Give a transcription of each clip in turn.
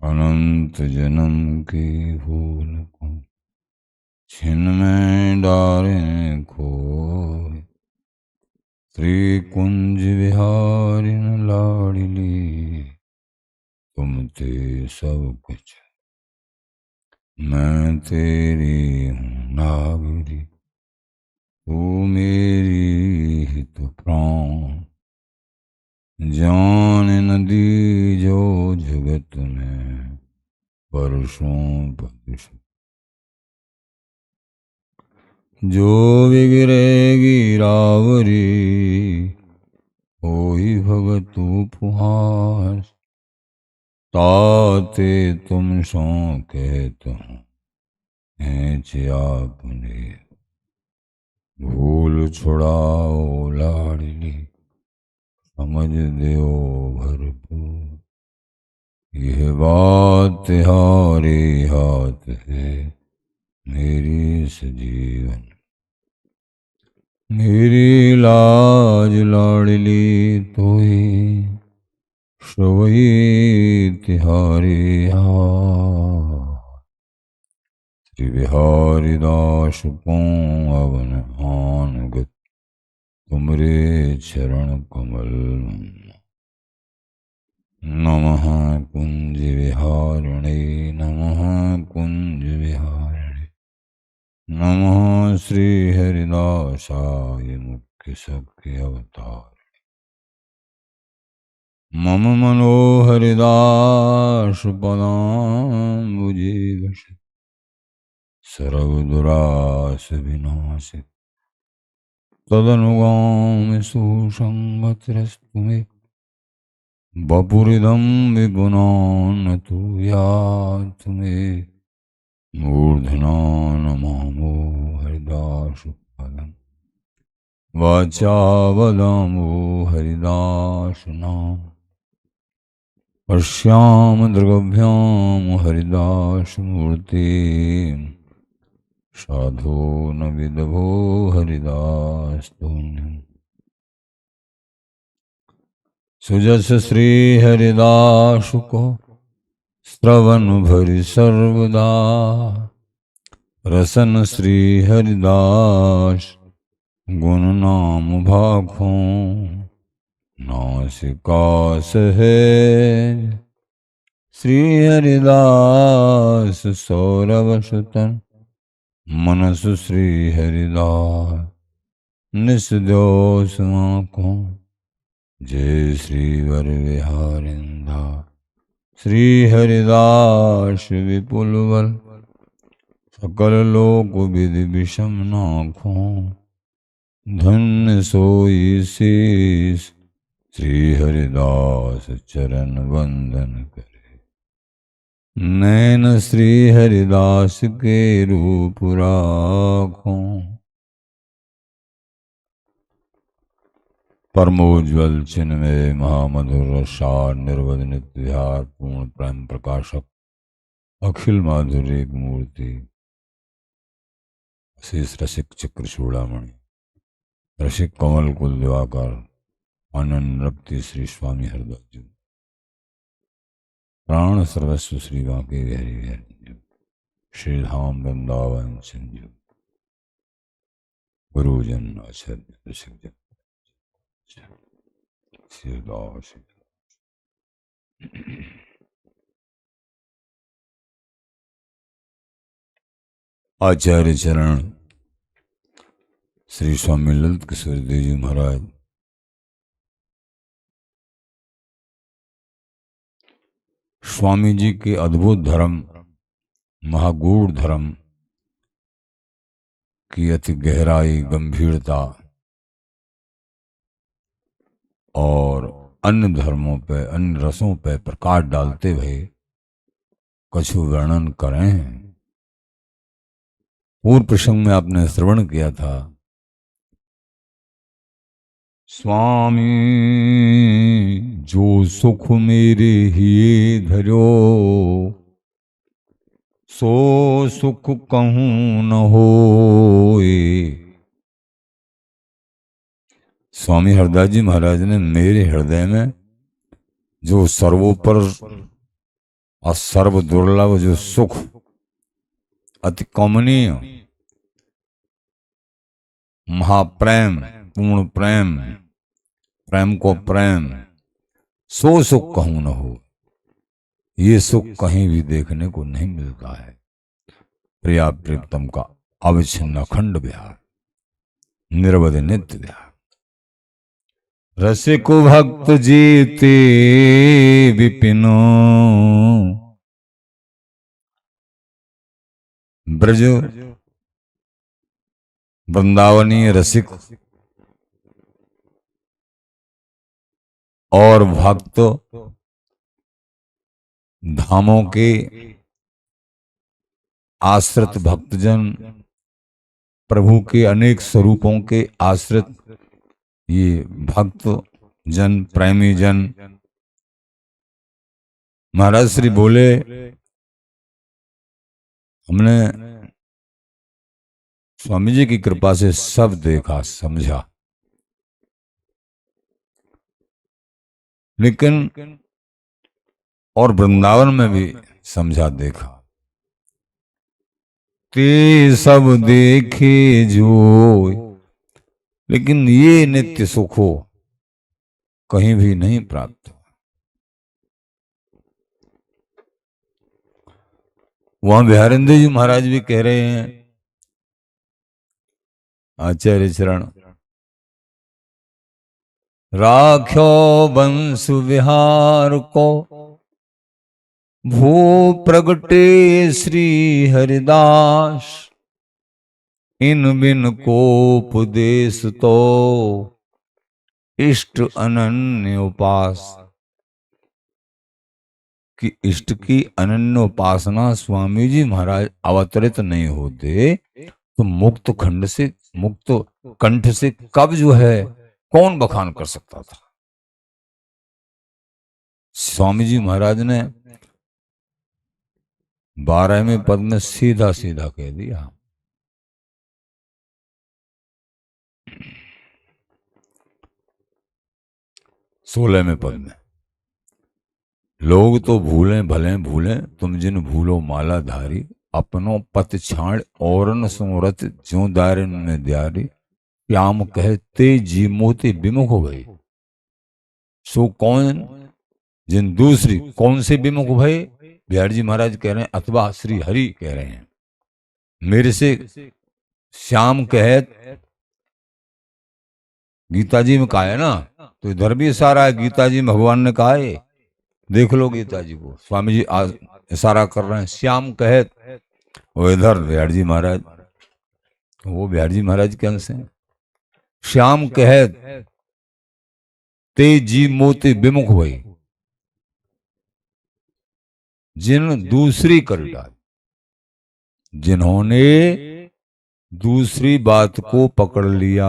अनंत जन्म के फूल को छिन में डारे खोए। श्री कुंज विहारी लाडली तुम थे सब कुछ, मैं तेरी हूँ नागरी। तू मेरी हित प्राण, जान नदी जो जगत में परसों पदिश। जो बिगड़ेगी रावरी, होई भगत उपहास। ताते तुम सो कहत हूँ, खींच आपने। भूल छुड़ाओ लाडली, समझ दो भरपूर। यह बात हारे हाथ है मेरी सजीवन। मेरी लाज लाडली तोई, सोई तिहारी हाथ। श्री बिहारी दास को अवन आनगत, तुमरे चरण कमल। नमः कुंज विहारिणे, नमः कुंज विहारिणे। नमः श्री हरिदासाय मुख्य सख्य अवतार। मम मनोहरिदास पदाम्बुजे सर्वदुरास विनाशित। तदनुगामि सुसंगतिरस्तु मे, वपुरिदं विपुनान् तु यातु मे। मूर्धना नमामो हरिदास पदम्, वाचा वदामो हरिदास नाम। पश्याम दृगभ्याम हरिदास मूर्ति, साधो न विदभो हरिदास तुन्यम्। सुजस श्री हरिदास को, श्रवण भरि सर्वदा। रसन श्री हरिदास, गुण नाम भाखों। नासिका सहे श्री हरिदास सौरभ सुतन। मनस श्री हरिदास निस दोष आँखों। जय श्री वर विहारिंदा श्री हरिदास विपुल बल। सकल लोक विधि विषम नाखों। धन्य सोई शीस श्री हरिदास चरण वंदन करे। नैन श्री हरिदास के रूप राखों। परमोज्वल चिन्मय महामधुर रसार निर्वध नित्य विहार पूर्ण प्रेम प्रकाशक अखिल माधुर्य मूर्ति शेष रसिक चक्र चूड़ामणि रसिक कमल कुल दिवाकर आनंद रक्ति श्री स्वामी हरदास जी। प्राण सर्वस्व श्री बांके बिहारी बिहारी जी। श्री धाम वृंदावन संजू। गुरुजन आचार्य रसिक जन शिवदास। आचार्य चरण श्री स्वामी ललित किशोर देव जी महाराज स्वामी जी के अद्भुत धर्म महागूढ़ धर्म की अति गहराई गंभीरता और अन्य धर्मों पे अन्य रसों पे प्रकाश डालते हुए कछु वर्णन करें हैं। पूर्व प्रसंग में आपने श्रवण किया था स्वामी जो सुख मेरे ही धरो सो सुख कहूं न होए। स्वामी हरदास जी महाराज ने मेरे हृदय में जो सर्वोपर और सर्व दुर्लभ जो सुख, अति कमनीय, महाप्रेम, पूर्ण प्रेम, प्रेम को प्रेम, सो सुख कहूं न हो, ये सुख कहीं भी देखने को नहीं मिलता है। प्रिया प्रीतम का अविच्छिन्न अखंड विहार, निर्वध नित्य विहार। रसिको भक्त जीते विपिनो, ब्रज वृंदावनी रसिक और भक्त धामों के आश्रित भक्तजन, प्रभु के अनेक स्वरूपों के आश्रित ये भक्त जन, प्रेमी जन, महाराज श्री बोले हमने स्वामी जी की कृपा से सब देखा समझा, लेकिन और वृंदावन में भी समझा देखा। ते सब देखे जो, लेकिन ये नित्य सुख हो कहीं भी नहीं प्राप्त। वहां बिहारेंद्र जी महाराज भी कह रहे हैं, आचार्य चरण, राख्यो वंश विहार को भू प्रगटे श्री हरिदास, इन बिन को उपदेश तो इष्ट अनन्य उपास। कि इष्ट की अनन्य उपासना स्वामी जी महाराज अवतरित नहीं होते तो मुक्त खंड से, मुक्त कंठ से कब जो है कौन बखान कर सकता था। स्वामी जी महाराज ने 12वें पद में सीधा सीधा कह दिया, 16वें पद में, लोग तो भूलें भले भूलें, तुम जिन भूलो माला धारी, अपनों पत छाड़ औरन सोरत ज्यों दारिन में द्यारी, श्याम कहते जी मोते विमुख हो गई। सो कौन जिन दूसरी, कौन से विमुख भय? बिहारी जी महाराज कह रहे हैं अथवा श्री हरि कह रहे हैं, मेरे से श्याम कहत, गीता जी में कहा है ना, तो इधर भी इशारा है, गीता जी में भगवान ने कहा है, देख लो गीता जी को, स्वामी जी इशारा कर रहे हैं श्याम कहत। वो इधर बिहारी जी महाराज, वो बिहारी जी महाराज के अंश हैं। श्याम कहत ते जी मोते विमुख भई, जिन दूसरी कर डाल, जिन्होंने दूसरी बात को पकड़ लिया,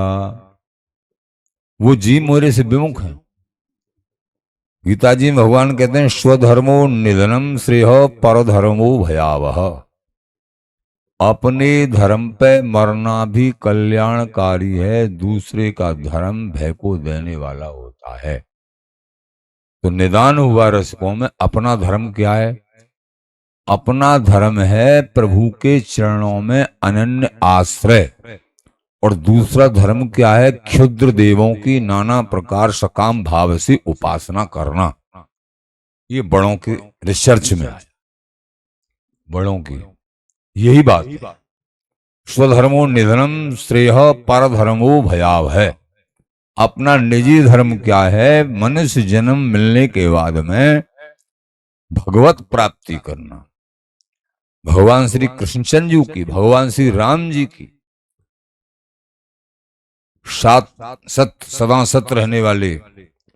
वो जी मोरे से विमुख है। गीता जी में भगवान कहते हैं स्वधर्मो निधनम श्रेय परधर्मो भयावह, अपने धर्म पे मरना भी कल्याणकारी है, दूसरे का धर्म भय को देने वाला होता है। तो निदान हुआ रसिकों में, अपना धर्म क्या है? अपना धर्म है प्रभु के चरणों में अनन्य आश्रय, और दूसरा धर्म क्या है? क्षुद्र देवों की नाना प्रकार सकाम भाव से उपासना करना। ये बड़ों के रिसर्च में है, बड़ों की यही बात है। स्वधर्मो निधनम श्रेय परधर्मो भयाव है। अपना निजी धर्म क्या है? मनुष्य जन्म मिलने के बाद में भगवत प्राप्ति करना, भगवान श्री कृष्णचंद्र जी की, भगवान श्री राम जी की सदा सत रहने वाले,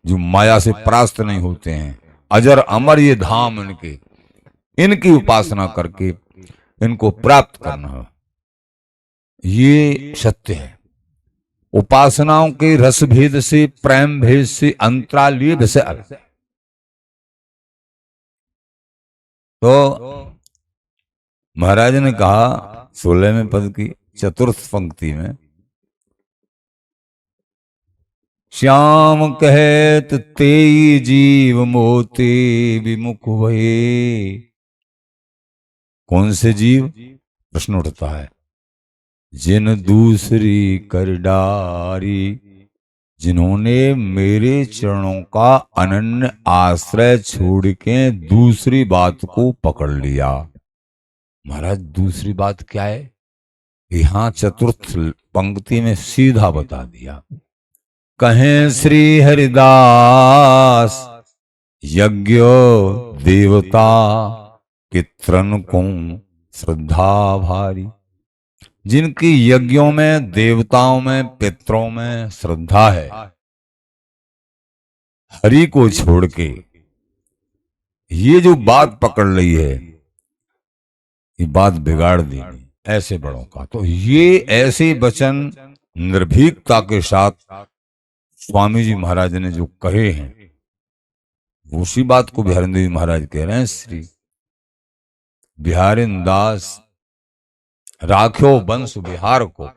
जो माया से परास्त नहीं होते हैं, अजर अमर ये धाम इनके, इनकी उपासना करके इनको प्राप्त करना है, ये सत्य है। उपासनाओं के रस भेद से, प्रेम भेद से अंतराल ये विषय अलग है। तो महाराज ने कहा 16वें पद की चतुर्थ पंक्ति में, श्याम कहत तेई जीव मोते विमुख भये। कौन से जीव? प्रश्न उठता है। जिन दूसरी कर डारी, जिन्होंने मेरे चरणों का अनन्य आश्रय छोड़ के दूसरी बात को पकड़ लिया। महाराज दूसरी बात क्या है? यहां चतुर्थ पंक्ति में सीधा बता दिया। कहें श्री हरिदास यज्ञ देवता पितरन को श्रद्धा भारी। जिनकी यज्ञों में, देवताओं में, पितरों में श्रद्धा है, हरि को छोड़ के ये जो बात पकड़ ली है, ये बात बिगाड़ दी ऐसे बड़ों का। तो ये ऐसे वचन निर्भीकता के साथ स्वामी जी महाराज ने जो कहे हैं, उसी बात को बिहारिंद्र जी महाराज कह रहे हैं। श्री बिहारिन दास राख्यो वंश बिहार को,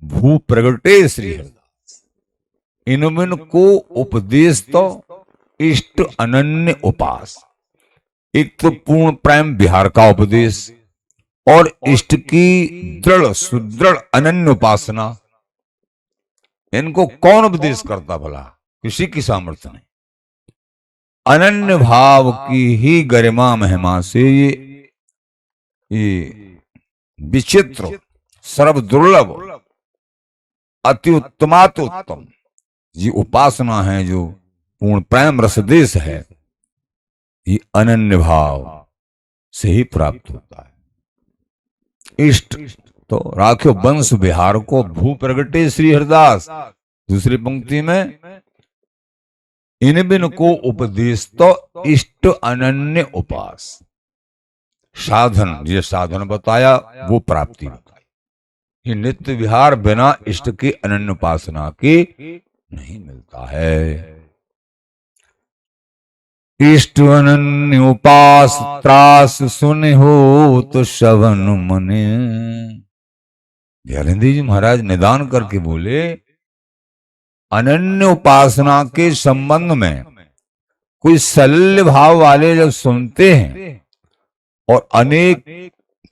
भू प्रगटे श्री हरिदास। इनमिन को उपदेश तो इष्ट अनन्य उपास। एक तो पूर्ण प्रेम बिहार का उपदेश, और इष्ट की दृढ़ सुदृढ़ अनन्य उपासना। इनको कौन उपदेश करता भला? किसी की सामर्थ्य नहीं। अनन्य भाव की ही गरिमा महिमा से ये विचित्र, सर्व दुर्लभ, अति उत्तमातोत्तम ये उपासना है, जो पूर्ण प्रेम रसदेश है, ये अनन्य भाव से ही प्राप्त होता है। इष्ट तो राख्यो वंश बिहार को, भू प्रगटे श्री हरिदास। दूसरी पंक्ति में इन बिन को उपदेश तो इष्ट अनन्य उपास। साधन, ये साधन बताया, वो प्राप्ति बताई। ये नित्य विहार बिना इष्ट की अनन्य उपासना के नहीं मिलता है। इष्ट अनन्य उपास त्रास सुन हो तो श्रवण मने। बिहारिंद्र जी महाराज निदान करके बोले, अनन्य उपासना के संबंध में कोई सल्य भाव वाले जब सुनते हैं, और अनेक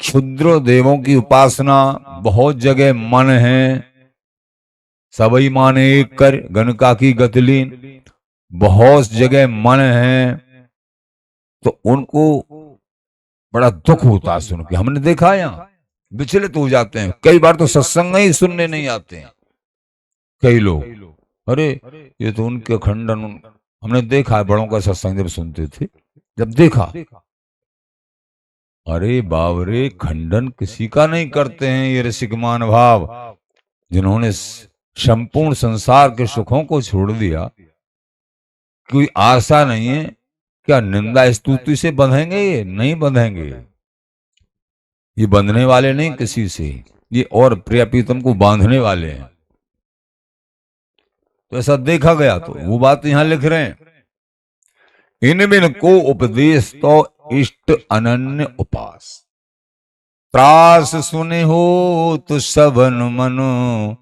क्षुद्र देवों की उपासना बहुत जगह मन है, सबई माने एक कर गणका की गतलीन, बहुत जगह मन है, तो उनको बड़ा दुख होता है सुन के। हमने देखा यहाँ विचलित हो जाते हैं। कई बार तो सत्संग ही सुनने नहीं आते हैं कई लोग। अरे ये तो उनके खंडन, हमने देखा है बड़ों का सत्संग जब सुनते थे, जब देखा, अरे बावरे खंडन किसी का नहीं करते हैं ये रसिकमान भाव, जिन्होंने संपूर्ण संसार के सुखों को छोड़ दिया। कोई आशा नहीं है। क्या निंदा स्तुति से बंधेंगे? ये नहीं बंधेंगे। ये बंधने वाले नहीं किसी से, ये और प्रिय प्रीतम को बांधने वाले हैं। तो ऐसा देखा गया, तो वो बात यहां लिख रहे हैं। इनमें को उपदेश तो इष्ट अनन्य उपास, त्रास सुने हो तो सबन मनो।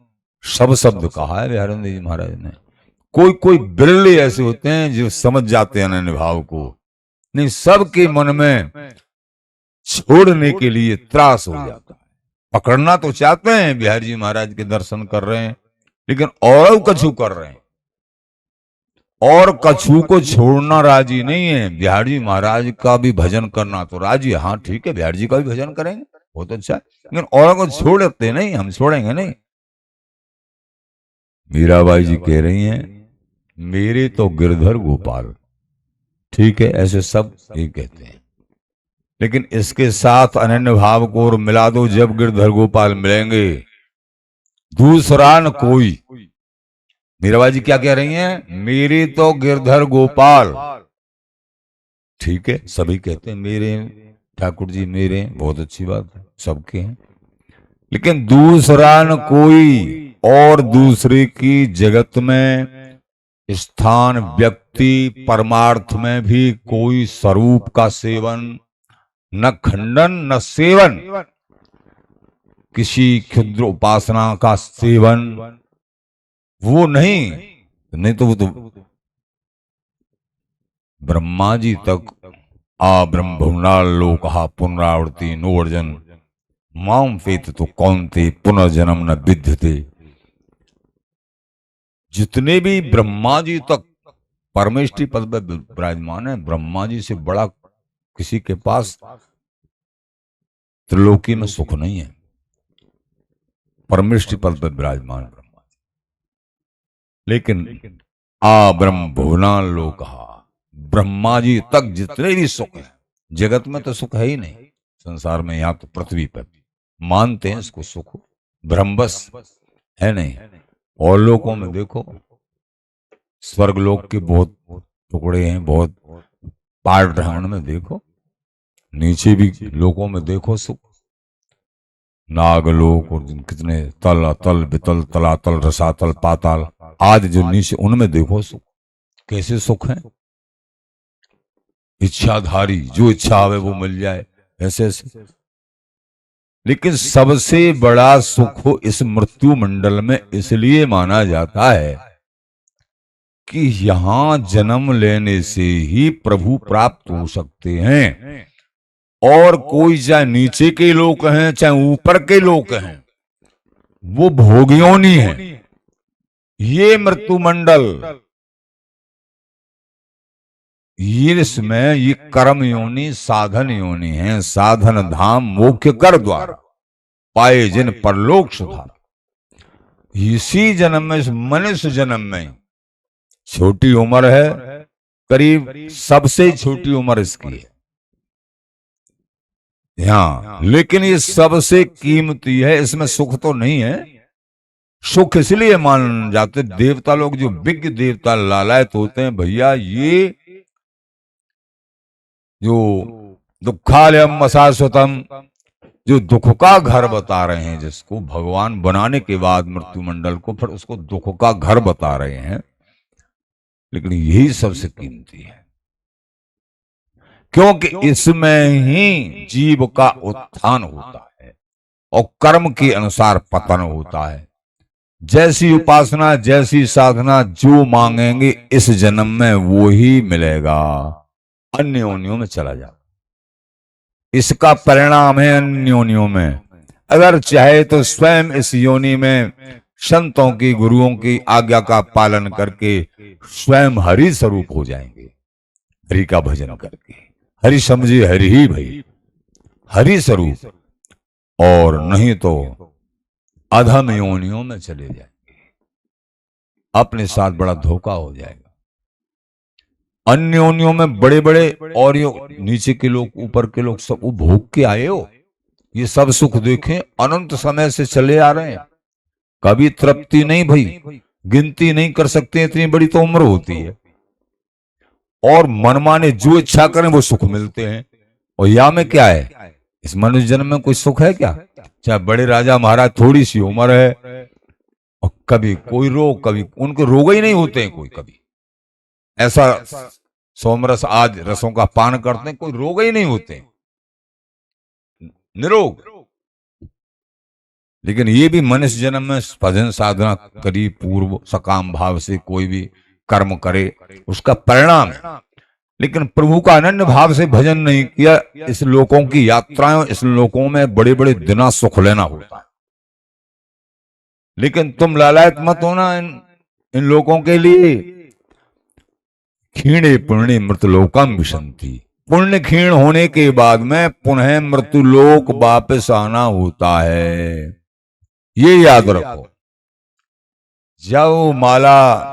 सब शब्द कहा है बिहारिंद्र जी महाराज ने। कोई कोई बिरले ऐसे होते हैं जो समझ जाते हैं अनन्य भाव को, नहीं सबके मन में छोड़ने के लिए त्रास हो जाता है। पकड़ना तो चाहते हैं, बिहारी जी महाराज के दर्शन कर रहे हैं, लेकिन और कछु कर रहे हैं, और कछु को छोड़ना राजी नहीं है। बिहारी जी महाराज का भी भजन करना तो राजी, हाँ ठीक है बिहारी जी का भी भजन करेंगे, बहुत अच्छा है, लेकिन और को छोड़ते नहीं, हम छोड़ेंगे नहीं। मीराबाई जी कह रही हैं, मेरे तो गिरधर गोपाल, ठीक है ऐसे सब ये कहते हैं, लेकिन इसके साथ अनन्य भाव को और मिला दो, जब गिरधर गोपाल मिलेंगे दूसरा न कोई। मीराबाई जी क्या कह रही हैं? मेरे तो गिरधर गोपाल, ठीक है सभी कहते हैं मेरे, ठाकुर जी मेरे, बहुत अच्छी बात है, सबके हैं, लेकिन दूसरा न कोई। और दूसरे की जगत में स्थान, व्यक्ति, परमार्थ में भी कोई स्वरूप का सेवन, न खंडन न सेवन, किसी क्षुद्र उपासना का सेवन वो नहीं। नहीं तो वो तो ब्रह्मा जी तक आ ब्रह्म भुवनाल लोकहा पुनरावृत्ति नो अर्जन माम फेत तो कौन थे पुनर्जन्म न विद्यते। जितने भी ब्रह्मा जी तक परमेष्टि पद पर विराजमान है, ब्रह्मा जी से बड़ा किसी के पास त्रिलोकी में सुख नहीं है। परमेष्टि पद पर विराजमान ब्रह्मा जी, लेकिन आ ब्रह्म भुवनाल लोकहा, ब्रह्मा जी तक जितने भी सुख है, जगत में तो सुख है ही नहीं संसार में, यहाँ तो पृथ्वी पर मानते हैं इसको सुख, ब्रह्मबस है नहीं। और लोकों में देखो, स्वर्ग लोक के बहुत टुकड़े हैं, बहुत पार्ट हैं, उनमें देखो, नीचे भी लोकों में देखो सुख, नागलोक और कितने तल अतल वितल तलातल रसातल पाताल आदि जो नीचे, उनमें देखो सुख कैसे सुख है। इच्छाधारी जो इच्छा आवे वो मिल जाए, ऐसे ऐसे। लेकिन सबसे बड़ा सुख इस मृत्यु मंडल में इसलिए माना जाता है कि यहां जन्म लेने से ही प्रभु प्राप्त हो सकते हैं। और कोई चाहे नीचे के लोग हैं चाहे ऊपर के लोग हैं, वो भोगियोनी है। ये मृत्यु मंडल, ये इसमें ये कर्म योनि साधन योनि है। साधन धाम मोक्ष कर द्वारा पाए जिन परलोक सुधार। इसी जन्म में, इस मनुष्य जन्म में छोटी उम्र है, करीब सबसे छोटी उम्र इसकी है यहाँ, लेकिन ये सबसे कीमती है। इसमें सुख तो नहीं है। सुख इसलिए मान जाते देवता लोग, जो विज्ञ देवता लालायत होते हैं, भैया ये जो दुखालयम अशाश्वतम, जो दुख का घर बता रहे हैं, जिसको भगवान बनाने के बाद मृत्यु मंडल को फिर उसको दुख का घर बता रहे हैं, लेकिन यही सबसे कीमती है, क्योंकि इसमें ही जीव का उत्थान होता है और कर्म के अनुसार पतन होता है। जैसी उपासना, जैसी साधना, जो मांगेंगे इस जन्म में वो ही मिलेगा, अन्य योनियों में चला जाता। इसका परिणाम है अन्य योनियों में। अगर चाहे तो स्वयं इस योनि में संतों की, गुरुओं की आज्ञा का पालन करके स्वयं हरि स्वरूप हो जाएंगे, हरि का भजन करके। हरि समझिए हरि ही भाई, हरि स्वरूप। और नहीं तो अधम योनियों में चले जाएंगे, अपने साथ बड़ा धोखा हो जाएगा। अन्य योनियों में बड़े बड़े और नीचे के लोग, ऊपर के लोग, सब वो भोग के आए हो, ये सब सुख देखें, अनंत समय से चले आ रहे हैं, कभी तृप्ति नहीं भई, गिनती नहीं कर सकते, इतनी बड़ी तो उम्र होती है। और मनमाने जो इच्छा करें वो सुख मिलते हैं। और या में क्या है, इस मनुष्य जन्म में कोई सुख है क्या? चाहे बड़े राजा महाराज, थोड़ी सी उम्र है और कभी कोई रोग, कभी उनको रोग ही नहीं होते हैं, कोई कभी ऐसा सोमरस आज रसों का पान करते हैं, कोई रोग ही नहीं होते, निरोग। लेकिन ये भी मनुष्य जन्म में भजन साधना करी, पूर्व सकाम भाव से कोई भी कर्म करे, उसका परिणाम है। लेकिन प्रभु का अनन्य भाव से भजन नहीं किया, इस लोकों की यात्राएं, इस लोकों में बड़े बड़े दिना सुख लेना होता है। लेकिन तुम लालायत मत होना इन लोगों के लिए। क्षीणे पुण्य मृतलोकम विशंति, पुण्य क्षीण होने के बाद में पुनः मृत्युलोक वापस आना होता है, ये याद रखो। जब माला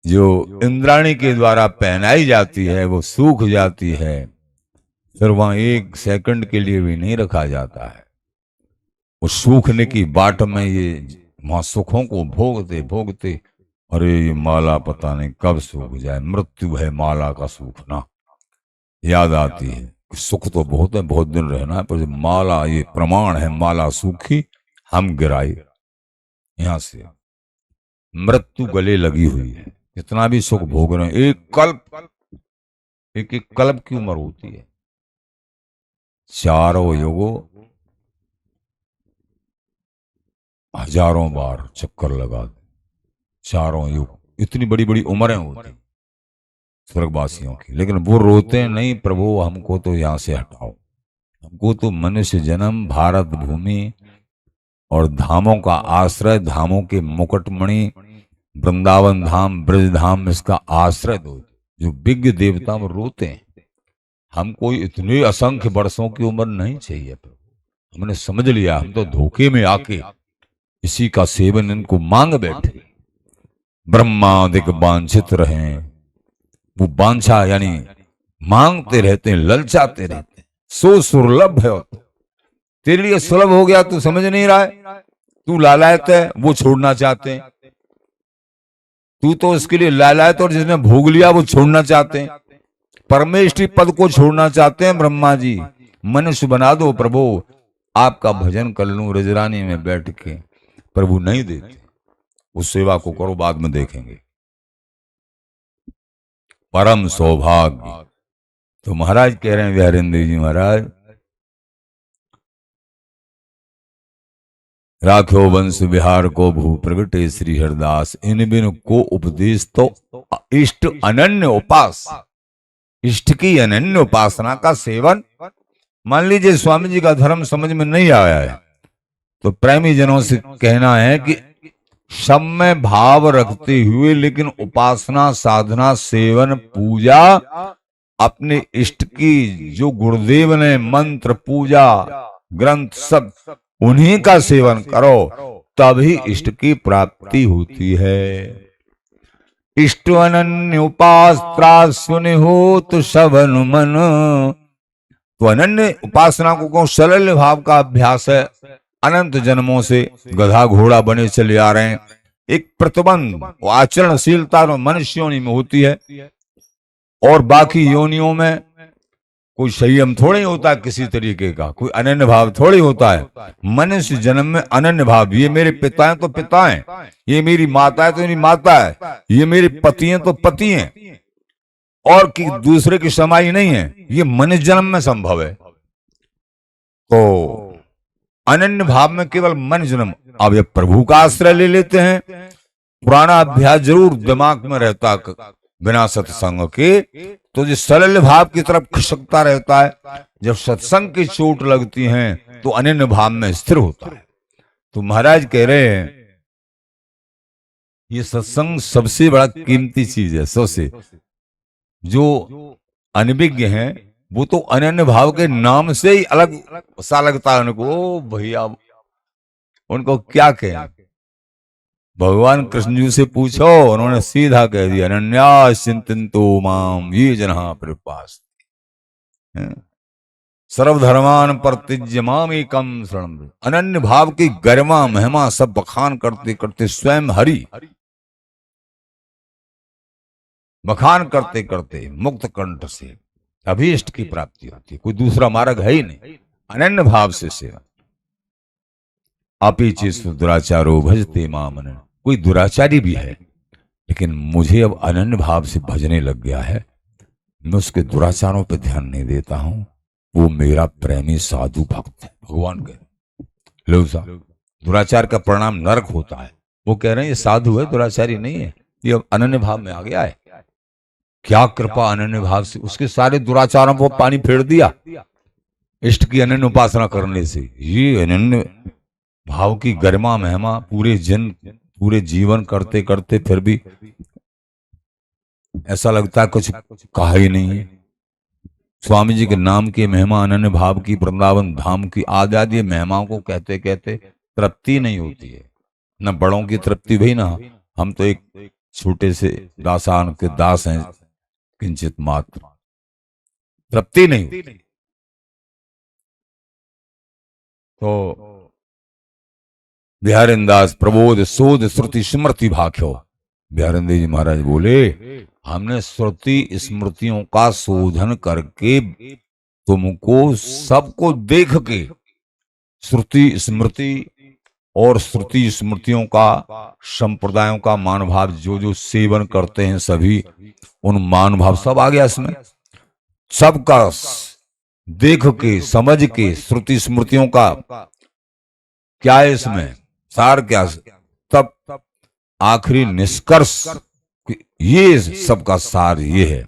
जो इंद्राणी के द्वारा पहनाई जाती है वो सूख जाती है, फिर वहां एक सेकंड के लिए भी नहीं रखा जाता है। वो सूखने की बाट में ये वहां सुखों को भोगते भोगते, अरे ये माला पता नहीं कब सूख जाए, मृत्यु है माला का सूखना, याद आती है। सुख तो बहुत है, बहुत दिन रहना है, पर माला ये प्रमाण है, माला सूखी हम गिराए, यहां से मृत्यु गले लगी हुई है। जितना भी सुख भोग रहे हैं, एक कल्प, एक एक कल्प की उम्र होती है। चारों युगों हजारों बार चक्कर लगा दे, चारों युग, इतनी बड़ी बड़ी उम्रें होती स्वर्गवासियों की, लेकिन वो रोते नहीं, प्रभु हमको तो यहाँ से हटाओ, हमको तो मनुष्य जन्म, भारत भूमि और धामों का आश्रय, धामों के मुकुटमणि, वृंदावन धाम, ब्रज धाम, इसका आश्रय दो। जो विज्ञ देवता वो रोते हैं, हमको इतने असंख्य वर्षों की उम्र नहीं चाहिए प्रभु, हमने समझ लिया, हम तो धोखे में आके इसी का सेवन इनको मांग बैठे। ब्रह्मादिक वांछित रहे, वो वांछा यानी मांगते रहते हैं, ललचाते रहते हैं, सो सुलभ है, तेरे लिए सुलभ हो गया, तू समझ नहीं रहा है, तू लालायत है, वो छोड़ना चाहते हैं, तू तो इसके लिए लालायत, और जिसने भोग लिया वो छोड़ना चाहते हैं, परमेष्ठी पद को छोड़ना चाहते हैं। ब्रह्मा जी मनुष्य बना दो प्रभु, आपका भजन कर लूं रजरानी में बैठ के, प्रभु नहीं देते, उस सेवा को करो, बाद में देखेंगे। परम सौभाग्य। तो महाराज कह रहे हैं बिहारेंद्र जी महाराज, राखो वंश बिहार को भू प्रगटे श्री हरदास, इन बिन को उपदेश तो इष्ट अनन्य उपास, इष्ट की अनन्य उपासना का सेवन। मान लीजिए स्वामी जी का धर्म समझ में नहीं आया है, तो प्रेमी जनों से कहना है कि सब में भाव रखते हुए, लेकिन उपासना, साधना, सेवन, पूजा अपने इष्ट की, जो गुरुदेव ने मंत्र, पूजा, ग्रंथ सब, उन्हीं का सेवन करो, तभी इष्ट की प्राप्ति होती है। इष्ट अनन्य उपास सुनि हो तो शवन मन, तो अनन्य उपासना को कौन, सरल भाव का अभ्यास है। अनंत जन्मों से गधा घोड़ा बने चले आ रहे हैं, एक प्रतिबंध आचरणशीलता मनुष्य योनि में होती है, और बाकी योनियों में कोई संयम थोड़ी होता है किसी तरीके का, कोई अनन्य भाव थोड़ी होता है। मनुष्य जन्म में अनन्य भाव, ये मेरे पिता हैं तो पिता हैं, ये मेरी माता है तो मेरी माता है, ये मेरे पति हैं तो पति हैं, और कि दूसरे की समाई नहीं है, ये मनुष्य जन्म में संभव है। तो अनन्य भाव में केवल मन जन्म। अब ये प्रभु का आश्रय ले लेते हैं, पुराना अभ्यास जरूर दिमाग में रहता बिना सत्संग के, तो जो सरल भाव की तरफ खिसकता रहता है, जब सत्संग की चोट लगती है तो अनन्य भाव में स्थिर होता है। तो महाराज कह रहे हैं ये सत्संग सबसे बड़ा कीमती चीज है। सबसे जो अनभिज्ञ हैं वो तो अनन्य भाव के नाम से ही अलग सा लगता है उनको, भैया उनको क्या कहें। भगवान कृष्ण जी से पूछो, उन्होंने सीधा कह दिया अनन्या चिंतन्तो माम ये जना प्रपास, सर्वधर्मान परित्यज्य माम एकम शरणं। अनन्य भाव की गरिमा महिमा सब बखान करते करते स्वयं हरि बखान करते करते मुक्त कंठ से अभीष्ट की प्राप्ति होती है। कोई दूसरा मार्ग है ही नहीं, अनन्य भाव से सेवा। अपीचि दुराचारो भजते मामन, कोई दुराचारी भी है लेकिन मुझे अब अनन्य भाव से भजने लग गया है, मैं उसके दुराचारों पर ध्यान नहीं देता हूं, वो मेरा प्रेमी साधु भक्त है। भगवान कह लो दुराचार का परिणाम नरक होता है, वो कह रहे हैं ये साधु है, दुराचारी नहीं है, ये अब अनन्य भाव में आ गया है। क्या कृपा अनन्य भाव से, उसके सारे दुराचारों को पानी फेर दिया इष्ट की अनन्य उपासना करने से। ये अनन्य भाव की गरिमा महिमा पूरे जीवन करते करते फिर भी ऐसा लगता है कुछ कहा ही नहीं है। स्वामी जी के नाम की महिमा, अनन्य भाव की, वृंदावन धाम की, आदि महिमाओं को कहते कहते तृप्ति नहीं होती है। न बड़ों की तृप्ति हुई, ना हम तो एक छोटे से दासान के दास हैं, किंचित मात्र तृप्ति नहीं होती। तो बिहारिंद्र दास प्रबोध शोध श्रुति स्मृति भाख्यो, बिहारिंद्र जी महाराज बोले हमने श्रुति स्मृतियों का शोधन करके तुमको सबको देख के श्रुति स्मृति और श्रुति स्मृतियों का संप्रदायों का मान भाव जो जो सेवन करते हैं सभी उन मान भाव सब आ गया इसमें, सबका देख के समझ के श्रुति स्मृतियों का क्या है इसमें सार क्या, तब आखिरी निष्कर्ष ये सबका सार ये है।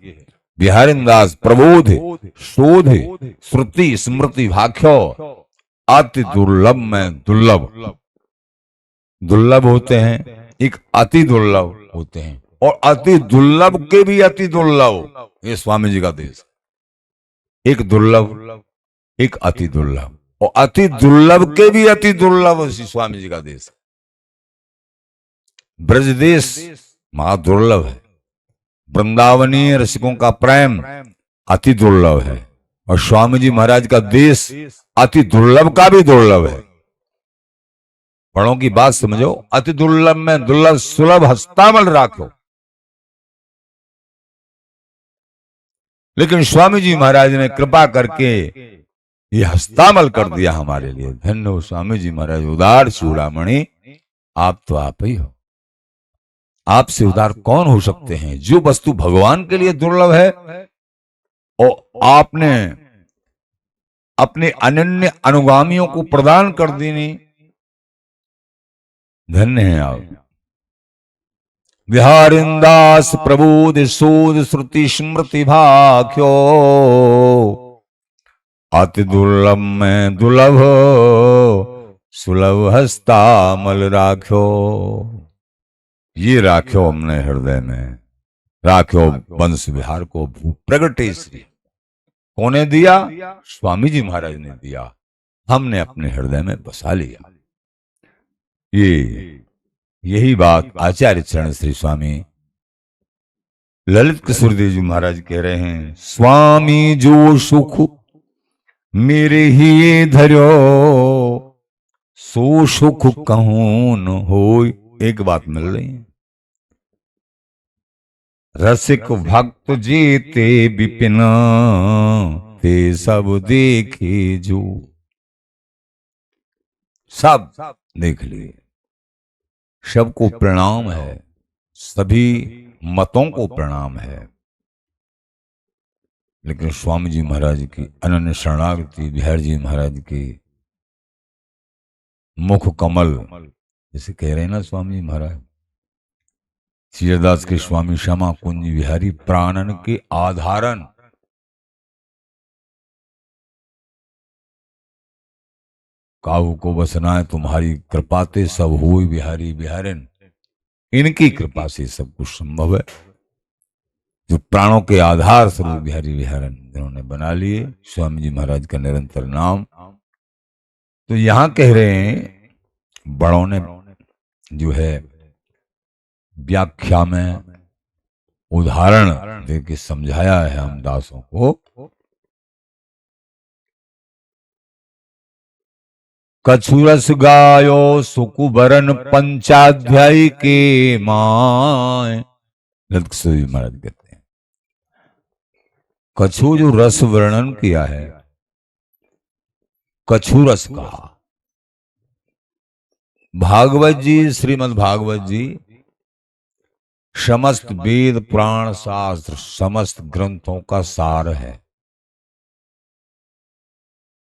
बिहारिंदास प्रबोध शोध श्रुति स्मृति भाख्यो अति दुर्लभ में दुर्लभ। दुर्लभ होते हैं, एक अति दुर्लभ होते हैं, और अति दुर्लभ के भी अति दुर्लभ। ये स्वामी जी का देश, एक दुर्लभ एक अति दुर्लभ, और अति दुर्लभ के भी अति दुर्लभ स्वामी जी का देश। ब्रज देश महादुर्लभ है, वृंदावनीय रसिकों का प्रेम अति दुर्लभ है, और स्वामी जी महाराज का देश अति दुर्लभ का भी दुर्लभ है। बड़ों की बात समझो, अति दुर्लभ में दुर्लभ सुलभ हस्तामल राखो। लेकिन स्वामी जी महाराज ने कृपा करके ये हस्तामल कर दिया हमारे लिए। धन्य हो स्वामी जी महाराज, उदार चूड़ामणि आप तो आप ही हो। आपसे उदार कौन हो सकते हैं? जो वस्तु भगवान के लिए दुर्लभ है और आपने अपने अनन्य अनुगामियों को प्रदान कर देनी, धन्य है आप। बिहारिंदास प्रबोध शोध श्रुति स्मृति भाख्यो अति दुर्लभ में दुर्लभ सुलभ हस्तामल राख्यो। ये राख्यो हमने हृदय में, राख्यो वंश विहार को भू प्रगटे श्री। कौने दिया? स्वामी जी महाराज ने दिया, हमने अपने हृदय में बसा लिया। यही बात आचार्य चरण श्री स्वामी ललित किशोरदेव जी महाराज कह रहे हैं। स्वामी जो सुख मेरे ही धर्यो सो सुख कहूं न होय। एक बात मिल रही है, रसिक भक्त जीते विपिन ते सब देखे जो। सब देख लिए, सबको प्रणाम है, सभी मतों को प्रणाम है, लेकिन स्वामी जी महाराज की अनन्य शरणागति, बिहार जी महाराज की मुख कमल, जैसे कह रहे हैं ना स्वामी जी महाराज, चीरदास के स्वामी श्यामा कुंज बिहारी प्राणन के आधारन। काहू को बसना है तुम्हारी कृपाते सब होई बिहारी बिहारन। इनकी कृपा से सब कुछ संभव है। जो प्राणों के आधार स्वरूप बिहारी बिहारन जिन्होंने बना लिए स्वामी जी महाराज का निरंतर नाम। तो यहां कह रहे हैं, बड़ों ने जो है व्याख्या में उदाहरण देके समझाया है हम दासों को। कछुरस गायो सुकुबरन पंचाध्यायी के माय। ललित किशोर जी महाराज कहते हैं, कछु जो रस वर्णन किया है, कछु रस कहा। भागवत जी, श्रीमद् भागवत जी समस्त वेद पुराण शास्त्र समस्त ग्रंथों का सार है,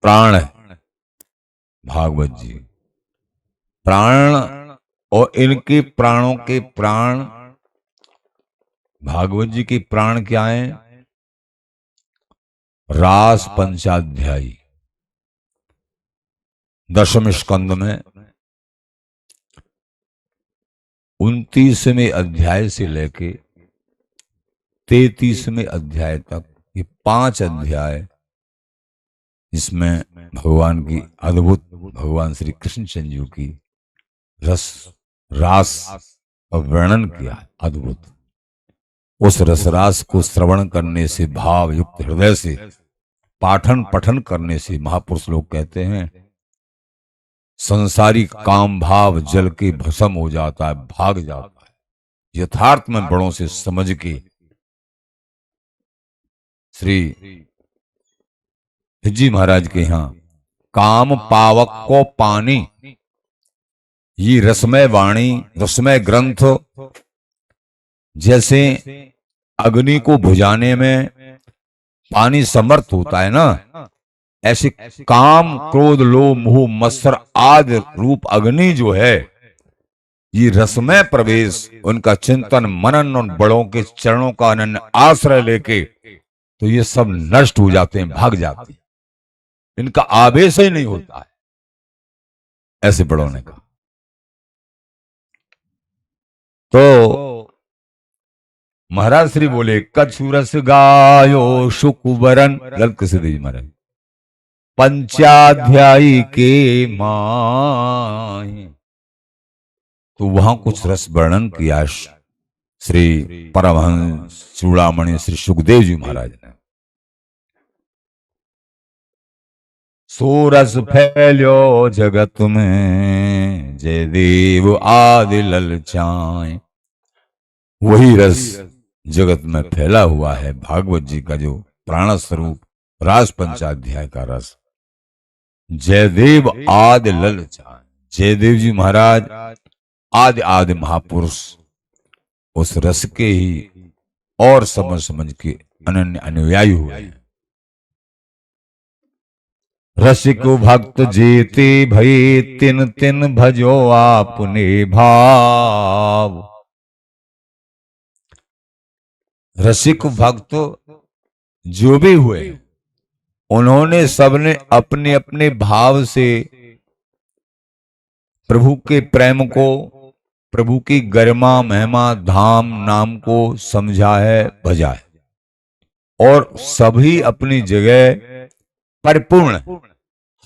प्राण है भागवत जी। प्राण और इनके प्राणों के प्राण, भागवत जी के प्राण क्या है? रास पंचाध्यायी। 10वें स्कंद में 29वें अध्याय से लेके 33वें अध्याय तक ये 5 अध्याय, इसमें भगवान की अद्भुत, भगवान श्री कृष्ण चंद्र की रास का वर्णन किया है अद्भुत। उस रसरास को श्रवण करने से, भाव युक्त हृदय से पाठन पठन करने से महापुरुष लोग कहते हैं संसारी काम भाव जल के भस्म हो जाता है, भाग जाता है। यथार्थ में बड़ों से समझ के श्री हिज्जी महाराज के यहां काम पावक को पानी, ये रसमय वाणी, रसमय ग्रंथ जैसे अग्नि को बुझाने में पानी समर्थ होता है ना, ऐसे काम क्रोध लोभ मोह मत्सर आदि रूप अग्नि जो है ये रसमय प्रवेश, उनका चिंतन मनन और बड़ों के चरणों का अनन्य आश्रय लेके तो ये सब नष्ट हो जाते हैं, भाग जाते हैं, इनका आवेश ही नहीं होता है, ऐसे बड़ों ने कहा। तो महाराज श्री बोले, कछु रस गायो शुकुबरन, ललित सिद्धि जी महाराज, पंचाध्यायी के माय। तो वहां कुछ रस वर्णन किया श्री परमहंस चूड़ामणि श्री सुखदेव जी महाराज ने। सोरस फैल्यो जगत में, जय देव आदि ललचाए। वही रस जगत में फैला हुआ है, भागवत जी का जो प्राण स्वरूप रास पंचाध्याय का रस। जयदेव आदि ललचाए, जयदेव जी महाराज आदि आदि महापुरुष उस रस के ही और समझ समझ के अनन्य अनुयायी हुए हैं। रसिक भक्त जेते भये, तिन तिन भजो आपने भाव। रसिक भक्त जो भी हुए, उन्होंने सबने अपने अपने भाव से प्रभु के प्रेम को, प्रभु की गरिमा महिमा धाम नाम को समझा है, भजा है, और सभी अपनी जगह परिपूर्ण,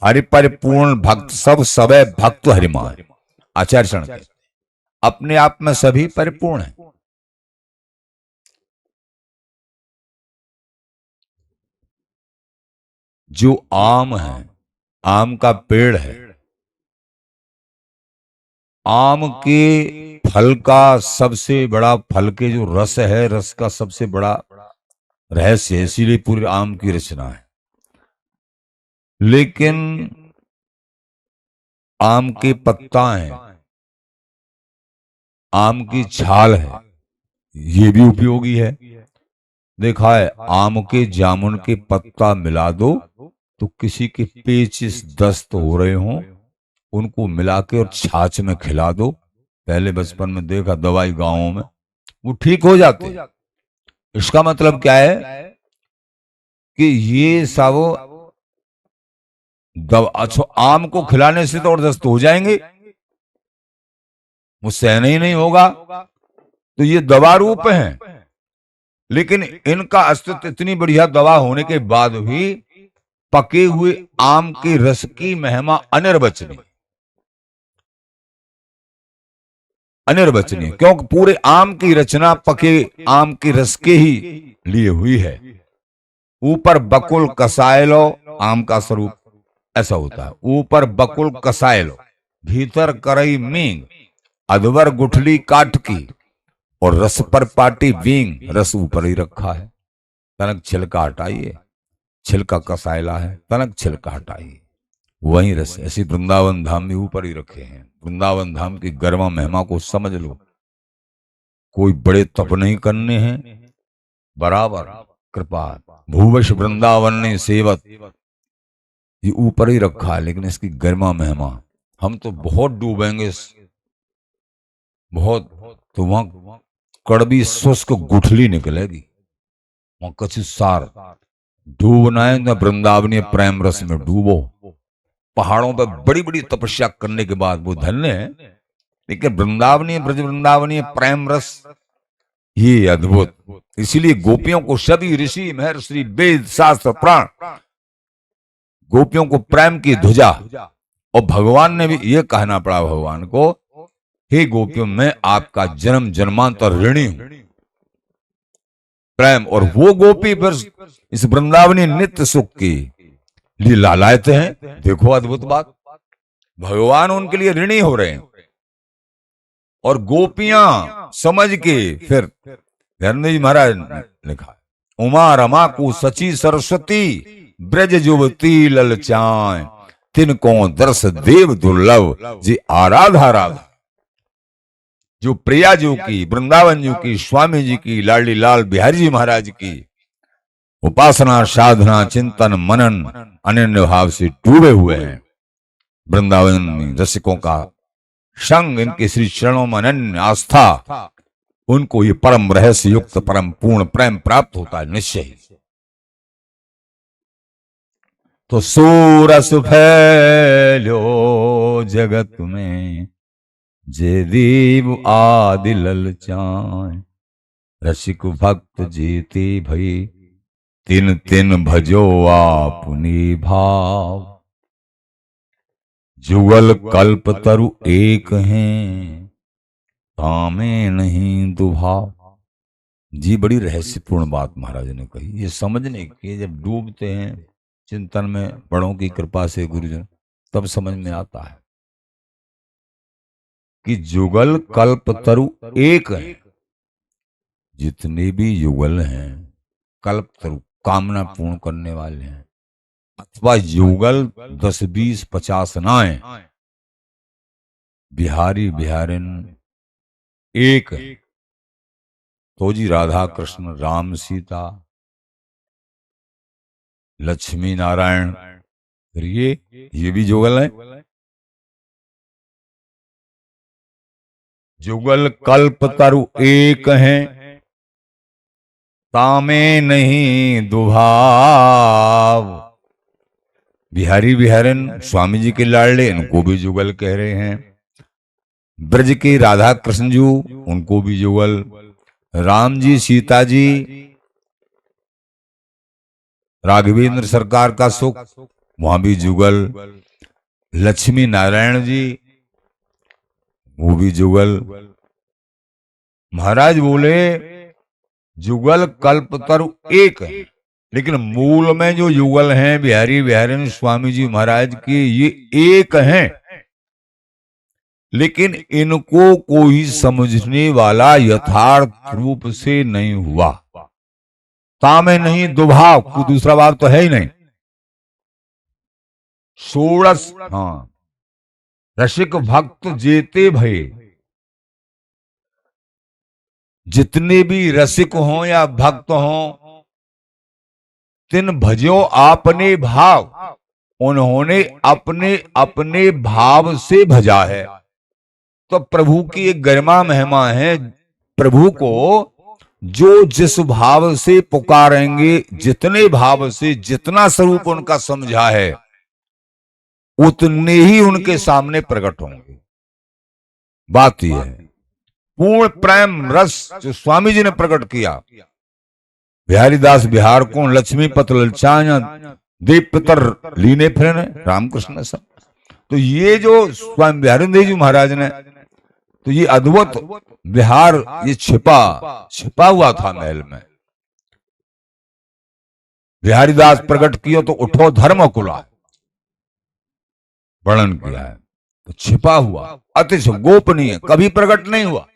हरि परिपूर्ण भक्त, सब सबे भक्त हरिमान। आचार्य शरण के अपने आप में सभी परिपूर्ण है। जो आम है, आम का पेड़ है, आम के फल का सबसे बड़ा, फल के जो रस है, रस का सबसे बड़ा रहस्य है, इसीलिए पूरी आम की रचना है। लेकिन आम के पत्ता हैं, आम की छाल है, ये भी उपयोगी है। देखा है, आम के जामुन के पत्ता मिला दो तो किसी के पेचिस दस्त हो रहे हों, उनको मिला के और छाछ में खिला दो। पहले बचपन में देखा दवाई गांवों में, वो ठीक हो जाते। इसका मतलब क्या है कि ये सब अच्छा, आम को खिलाने से तो और दस्त हो जाएंगे, वो सहन ही नहीं होगा, तो ये दवा रूप हैं। लेकिन इनका अस्तित्व इतनी बढ़िया दवा होने के बाद भी पके हुए आम के रस की महिमा अनिर्वचनीय, अनिर्वचनीय, क्योंकि पूरे आम की रचना पके आम के रस के ही लिए हुई है। ऊपर बकुल कसाए लो, आम का स्वरूप ऐसा होता है, ऊपर बकुल कसाए लो, भीतर करई मींग, अधवर गुठली काट की, और रस पर पाटी वींग, रस ऊपर ही रखा है। तनक छिलका हटाइए, छिलका कसायला है, तनक छिलका हटाइए, वही रस। ऐसी वृंदावन धाम में ऊपर ही रखे हैं। वृंदावन धाम की गरिमा महिमा को समझ लो। कोई बड़े तप नहीं करने हैं, बराबर कृपा भूवश वृंदावन ने सेवत, ये ऊपर ही रखा है। लेकिन इसकी गरिमा महिमा, हम तो बहुत डूबेंगे, बहुत, तो वहां कड़वी शुष्क गुठली निकलेगी, वहां कछु सार डूबना है ना, वृंदावनीय प्रेम रस में डूबो। पहाड़ों पर बड़ी बड़ी तपस्या करने के बाद वो धन्य है, लेकिन वृंदावनीय ब्रज वृंदावनीय प्रेम रस ये अद्भुत। इसीलिए गोपियों को सभी ऋषि महर्षि वेद शास्त्र प्राण गोपियों को प्रेम की ध्वजा, और भगवान ने भी ये कहना पड़ा भगवान को, हे गोपियों, मैं आपका जन्म जन्मांतर ऋणी हूं प्रेम। और वो गोपी फिर इस वृंदावनी नित्य सुख की लिए लालायते हैं। देखो अद्भुत बात, भगवान उनके लिए ऋणी हो रहे हैं, और गोपियां समझ के फिर धर्मदेव जी महाराज ने लिखा, उमा रमा को सची सरस्वती, ब्रज युवती ललचाए, तिनको दर्श देव दुर्लभ, जी आराधा राधा। जो प्रिया जी की, वृंदावन जी की, स्वामी जी की, लाडली लाल बिहारी जी महाराज की उपासना साधना चिंतन मनन अनन्य भाव से डूबे हुए हैं, वृंदावन रसिकों का संग इनके श्री चरणों में अनन्य आस्था, उनको ये परम रहस्य युक्त परम पूर्ण प्रेम प्राप्त होता है निश्चय ही। तो सूरस फैलो जगत में, जे दीव आदि ललचाए, रसिक भक्त जेते भई, तिन तिन भजो आपनी भाव। जुगल कल्प तरु एक हैं, तामे नहीं दुभाव। जी बड़ी रहस्यपूर्ण बात महाराज ने कही। ये समझने की, जब डूबते हैं चिंतन में बड़ों की कृपा से, गुरुजन, तब समझ में आता है कि जुगल कल्प तरु एक है। जितने भी युगल हैं कल्प तरु कामना पूर्ण करने वाले हैं, अथवा युगल 10 20 50 नाएं, बिहारी बिहारिन एक है। तो जी राधा कृष्ण राम सीता लक्ष्मी नारायण, फिर ये भी जुगल है। जुगल कल्प तरु एक हैं, तामे नहीं दुभाव। बिहारी बिहारिन स्वामी जी के लाडले, इनको भी जुगल कह रहे हैं। ब्रज के राधा कृष्ण जी, उनको भी जुगल। राम जी सीता जी, राघवेंद्र सरकार का सुख, वहां भी जुगल। लक्ष्मी नारायण जी, वो भी जुगल। महाराज बोले जुगल कल्प तरु एक है, लेकिन मूल में जो युगल हैं बिहारी बिहारिन स्वामी जी महाराज के, ये एक हैं, लेकिन इनको कोई समझने वाला यथार्थ रूप से नहीं हुआ। तामे नहीं दुभाव, कोई दूसरा भाव तो है ही नहीं। षोड़श, हाँ, रसिक भक्त जेते भय। जितने भी रसिक हों या भक्त हों, तिन भजो आपने भाव, उन्होंने अपने अपने भाव से भजा है। तो प्रभु की एक गरिमा महिमा है, प्रभु को जो जिस भाव से पुकारेंगे, जितने भाव से, जितना स्वरूप उनका समझा है, उतने ही उनके सामने प्रकट होंगे। बात यह है, पूर्ण प्रेम रस जो स्वामी जी ने प्रकट किया, बिहारी दास बिहार को लक्ष्मी पत ललचाया, देव पितर लीने फिर रामकृष्ण सब। तो ये जो स्वामी बिहारी देव जी महाराज ने, तो ये अद्भुत बिहार, ये छिपा हुआ था महल में। बिहारी दास प्रकट किया तो उठो धर्म कुला वर्णन किया है। तो छिपा हुआ, अतिश गोपनीय, कभी प्रकट नहीं हुआ।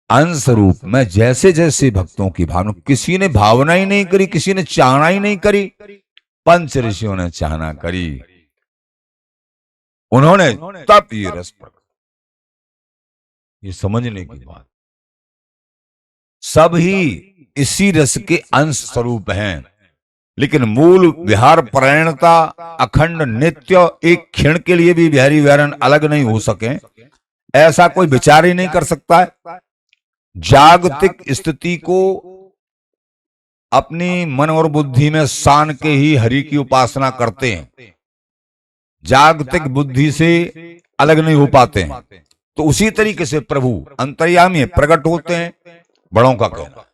अंश रूप में जैसे जैसे भक्तों की भावना, किसी ने भावना ही नहीं करी, किसी ने चाहना ही नहीं करी, पंच ऋषियों ने चाहना करी, उन्होंने तब ये रस प्रकट। ये समझने की बात, सब ही इसी रस के अंश स्वरूप हैं, लेकिन मूल विहार परायणता अखंड नित्य, एक क्षण के लिए भी बिहारी बिहारन अलग नहीं हो सके, ऐसा कोई विचार ही नहीं कर सकता है। जागतिक स्थिति को अपनी मन और बुद्धि में सान के ही हरि की उपासना करते हैं, जागतिक बुद्धि से अलग नहीं हो पाते हैं। तो उसी तरीके से प्रभु अंतर्यामी प्रकट होते हैं, बड़ों का कहना।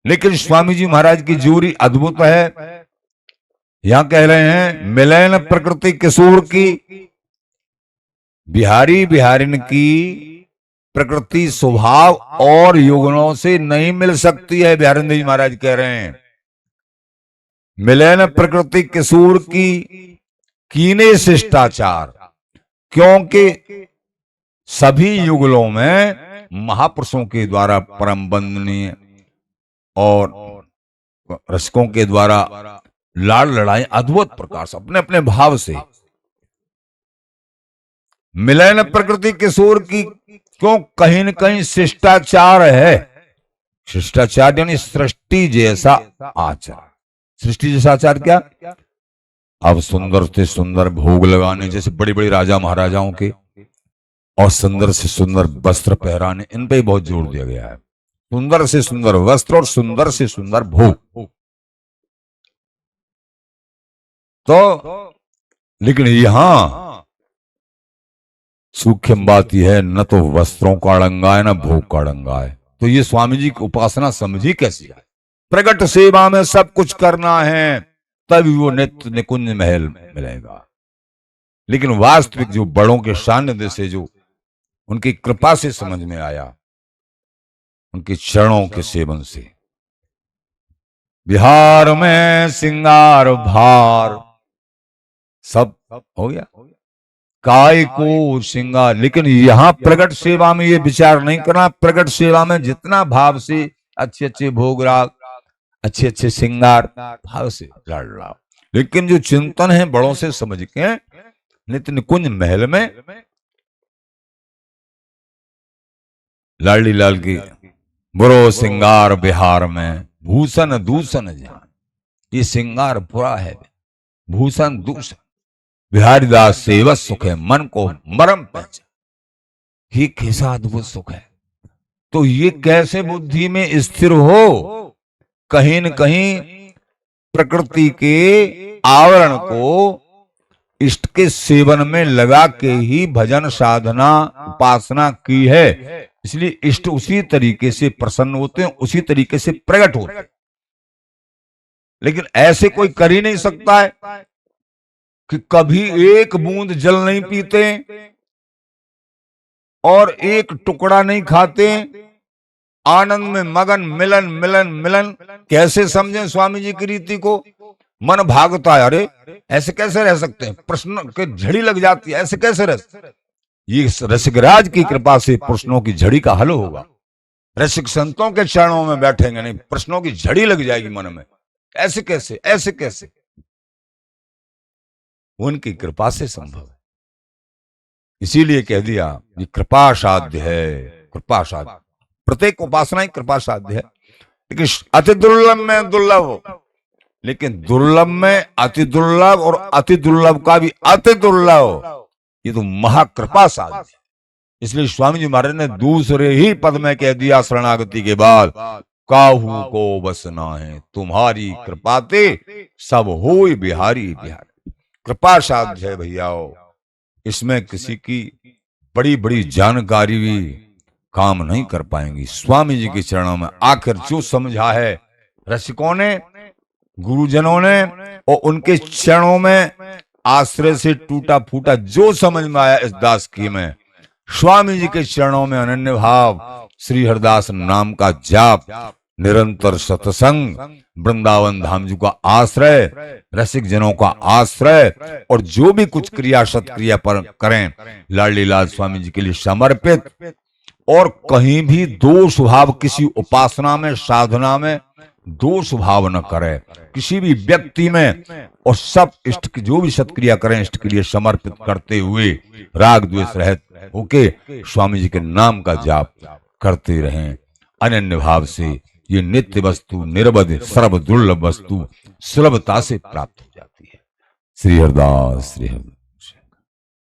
लेकिन स्वामी जी महाराज की जोरी अद्भुत है। यहां कह रहे हैं, मिलन प्रकृति किशोर की, बिहारी बिहारिन की प्रकृति स्वभाव और युगनों से नहीं मिल सकती है। बिहारी जी महाराज कह रहे हैं, मिलन प्रकृति किशोर की कीने शिष्टाचार, क्योंकि सभी युगलों में महापुरुषों के द्वारा परम वंदनीय और रसिकों के द्वारा लाड़ लड़ाई अद्भुत प्रकार से अपने अपने भाव से। मिलन प्रकृति किशोर की, क्यों कहीं न कहीं शिष्टाचार है। शिष्टाचार यानी सृष्टि जैसा आचार। सृष्टि जैसा आचार क्या? अब सुंदर से सुंदर भोग लगाने, जैसे बड़े बड़े राजा महाराजाओं के, और सुंदर से सुंदर वस्त्र पहराने, इन पे ही बहुत जोर दिया गया है। सुंदर से सुंदर वस्त्र और सुंदर से सुंदर भोग। तो लेकिन यहां सूक्ष्म बात यह है, न तो वस्त्रों का अड़ंगा है न भोग का अड़ंगा है। तो ये स्वामी जी की उपासना समझी कैसी है? प्रगट सेवा में सब कुछ करना है, तभी वो नित्य निकुंज महल मिलेगा। लेकिन वास्तविक जो बड़ों के सानिध्य से, जो उनकी कृपा से समझ में आया, उनके चरणों के सेवन से, बिहार में सिंगार भार सब हो गया, काय को श्रृंगार। लेकिन यहां प्रगट सेवा में ये विचार नहीं करना, प्रगट सेवा में जितना भाव से अच्छे अच्छे भोग राग, अच्छे अच्छे श्रृंगार भाव से लड़ रहा। लेकिन जो चिंतन है बड़ों से समझ के नित्य निकुंज महल में लाडली लाल की बुरो श्रृंगार बिहार में, भूषण दूषण जान। ये श्रृंगार बुरा है, भूषण दूषण। बिहारी दास सेवत सुख है, मन को मरम पहचान। ये कैसा अद्भुत सुख है। तो ये कैसे बुद्धि में स्थिर हो? कहीं न कहीं प्रकृति के आवरण को इष्ट के सेवन में लगा के ही भजन साधना उपासना की है। इसलिए इष्ट उसी तरीके से प्रसन्न होते हैं, उसी तरीके से प्रकट होते हैं। लेकिन ऐसे कोई कर ही नहीं सकता है कि कभी एक बूंद जल नहीं पीते और एक टुकड़ा नहीं खाते, आनंद में मगन, मिलन मिलन मिलन। कैसे समझें स्वामी जी की रीति को? मन भागता है, अरे ऐसे कैसे रह सकते हैं, प्रश्न के झड़ी लग जाती है, ऐसे कैसे रह सकते? ये रसिकराज की कृपा से प्रश्नों की झड़ी का हल होगा। रसिक संतों के चरणों में बैठेंगे नहीं, प्रश्नों की झड़ी लग जाएगी मन में। ऐसे कैसे, ऐसे कैसे? उनकी कृपा से संभव है। इसीलिए कह दिया ये कृपा साध्य है, कृपा साध्य। प्रत्येक उपासना ही कृपा साध्य है, लेकिन अति दुर्लभ में दुर्लभ। लेकिन दुर्लभ में अति दुर्लभ और अति दुर्लभ का भी अति दुर्लभ, ये तो महाकृपा साध्य। इसलिए स्वामी जी महाराज ने दूसरे ही पद में कह दिया शरणागति के बाद, काहू को बसना है तुम्हारी कृपाते, सब होय बिहारी बिहारी। कृपा साध्य है भैयाओ, इसमें किसी की बड़ी बड़ी जानकारी भी काम नहीं कर पाएंगी। स्वामी जी के चरणों में आखिर जो समझा है रसिकों ने, गुरुजनों ने, और उनके चरणों में आश्रय से टूटा फूटा जो समझ में आया इस दास की में, स्वामी जी के चरणों में अनन्य भाव, श्री हरिदास नाम का जाप, निरंतर सत्संग, वृंदावन धाम जी का आश्रय, रसिक जनों का आश्रय, और जो भी कुछ क्रिया सत्क्रिया पर करें लाडली लाल स्वामी जी के लिए समर्पित। और कहीं भी दोष भाव किसी उपासना में, साधना में दोष भाव न करे किसी भी व्यक्ति में, और सब इष्ट की जो भी सत्क्रिया करें इष्ट के लिए समर्पित करते हुए राग द्वेष रहित होके स्वामी जी के नाम का जाप करते रहें अनन्य भाव से। ये नित्य वस्तु, निर्वध, सर्व दुर्लभ वस्तु सुलभता से प्राप्त हो जाती है। श्री हरिदास, श्री हरिदास।